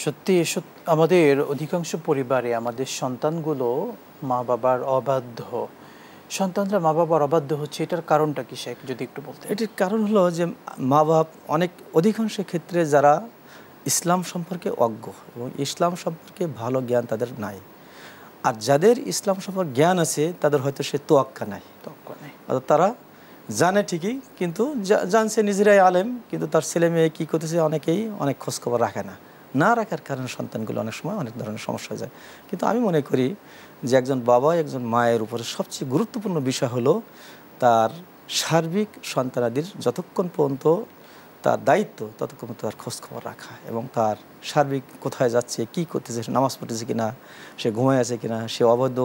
সত্যি আমাদের অধিকাংশ পরিবারে আমাদের সন্তানগুলো মা বাবার অবাধ্য। সন্তানরা মা বাবার অবাধ্য হচ্ছে, এটার কারণটা কি শেখ, যদি একটু বলতেন। এটির কারণ হলো যে মা বাপ অধিকাংশ ক্ষেত্রে যারা ইসলাম সম্পর্কে অজ্ঞ এবং ইসলাম সম্পর্কে ভালো জ্ঞান তাদের নাই। আর যাদের ইসলাম সম্পর্কে জ্ঞান আছে তাদের হয়তো সে তোয়াক্কা নাই। অর্থাৎ তারা জানে ঠিকই, কিন্তু জানছে নিজেরাই আলেম, কিন্তু তার ছেলে মেয়ে কী করতেছে অনেকেই অনেক খোঁজখবর রাখে না রাখার কারণে সন্তানগুলো অনেক সময় অনেক ধরনের সমস্যা হয়ে যায়। কিন্তু আমি মনে করি যে একজন বাবা একজন মায়ের উপরে সবচেয়ে গুরুত্বপূর্ণ বিষয় হলো তার সার্বিক সন্তানাদির যতক্ষণ পর্যন্ত তার দায়িত্ব ততক্ষণ তার খোঁজখবর রাখা এবং তার সার্বিক কোথায় যাচ্ছে, কী করতেছে, সে নামাজ পড়তেছে কিনা, সে ঘুমায় আছে কিনা, সে অবৈধ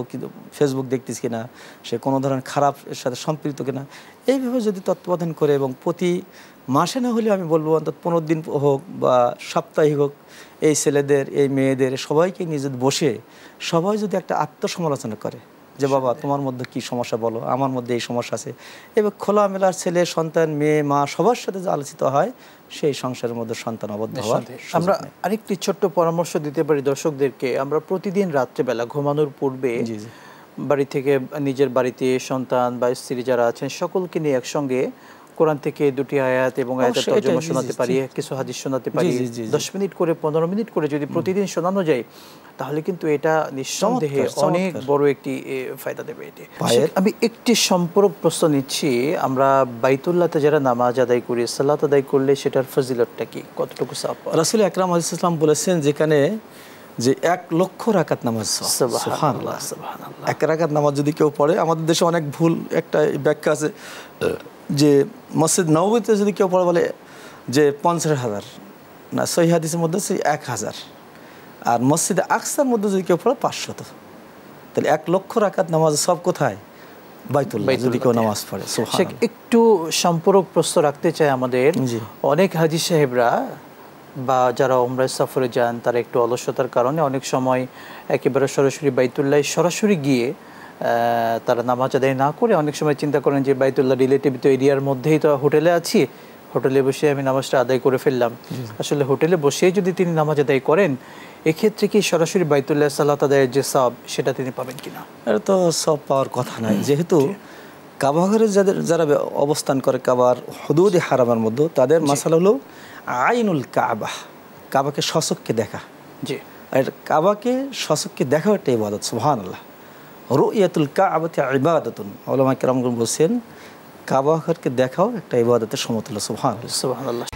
ফেসবুক দেখতেছে কিনা, সে কোনো ধরনের খারাপ এর সাথে সম্পৃক্ত কিনা, এইভাবে যদি তত্ত্বাবধান করে এবং প্রতি মাসে না হলে আমি বলবো অন্তত 15 দিন হোক বা সাপ্তাহিক হোক, এই ছেলেদের এই মেয়েদের সবাইকে নিজে বসে সবাই যদি একটা আত্মসমালোচনা করে যে বাবা তোমার মধ্যে কি সমস্যা বলো, আমার মধ্যে এই সমস্যা আছে, এবং খোলামেলার ছেলে সন্তান মেয়ে মা সবার সাথে যে আলোচিত হয় সেই সংসারের মধ্যে সন্তান আবদ্ধ হওয়ার। আমরা আরেকটি ছোট্ট পরামর্শ দিতে পারি দর্শকদেরকে। আমরা প্রতিদিন রাত্রেবেলা ঘুমানোর পূর্বে বাড়ি থেকে নিজের বাড়িতে সন্তান বা স্ত্রী যারা আছেন সকলকে নিয়ে একসঙ্গে কোরআন থেকে 2টি আয়াত এবং আয়াতের তরজমা শোনাতে পারি, কিছু হাদিস শোনাতে পারি, 10 মিনিট করে 15 মিনিট করে যদি প্রতিদিন শোনানো যায় তাহলে কিন্তু এটা নিঃসন্দেহে অনেক বড় একটি ফায়দা দেবে। এটি আমি একটি সম্পর্ক প্রশ্ন নিচ্ছি। আমরা বাইতুল্লাহতে যারা নামাজ আদায় করি, সালাত আদায় করলে সেটার ফজিলতটা কি, কতটুকু সওয়াব? রাসূল আকরাম আলাইহিস সালাম বলেছেন যেখানে যে 1 লক্ষ রাকাত নামাজ, সুবহানাল্লাহ সুবহানাল্লাহ, 1 রাকাত নামাজ যদি কেউ পড়ে, আমাদের দেশে অনেক ভুল একটা ব্যাখ্যা আছে যে মসজিদ নববীতে যদি কেউ পড়ে বলে যে 50,000, না সহিহ হাদিসের মধ্যে 1000, আর মসজিদে আকসার মধ্যে যদি কেউ পড়ে 500, তাহলে 1 লক্ষ রাকাত নামাজ সব কোথায়? বাইতুল্লাহ যদি কেউ নামাজ পড়ে। একটু সম্পর্ক প্রশ্ন রাখতে চাই আমাদের। অনেক হাজী সাহেবরা বা যারা উমরাহ সফরে যান তারা একটু অলসতার কারণে অনেক সময় একেবারে সরাসরি বাইতুল্লাহ সরাসরি গিয়ে তারা নামাজ আদায় না করে অনেক সময় চিন্তা করেন যে বাইতুল্লাহ রিলেটিভ তো এরিয়ার মধ্যেই তো হোটেলে আছি, হোটেলে বসে আমি নামাজটা আদায় করে ফেললাম। আসলে হোটেলে বসেই যদি তিনি নামাজ আদায় করেন এক্ষেত্রে কি সরাসরি বাইতুল্লাহ সালাত আদায়ের যে সওয়াব সেটা তিনি পাবেন কিনা? এটা তো সওয়াব পাওয়ার কথা নয়, যেহেতু কাবা ঘরে যারা অবস্থান করে কাবার হুদুদে হারামের মধ্যে, তাদের মাসালা হলো আইনুল কাবা, কাবাকে সচক্ষে দেখা। জি, আর কাবাকে সচক্ষে দেখা একটা ইবাদত। সুবহানাল্লাহ, রুইয়াতুল কাবাতি ইবাদাতুন। উলামা কেরামগণ বলছেন কাবা ঘরকে দেখাও একটা ইবাদতের সমতুল্য। সুবহানাল্লাহ সুবহানাল্লাহ।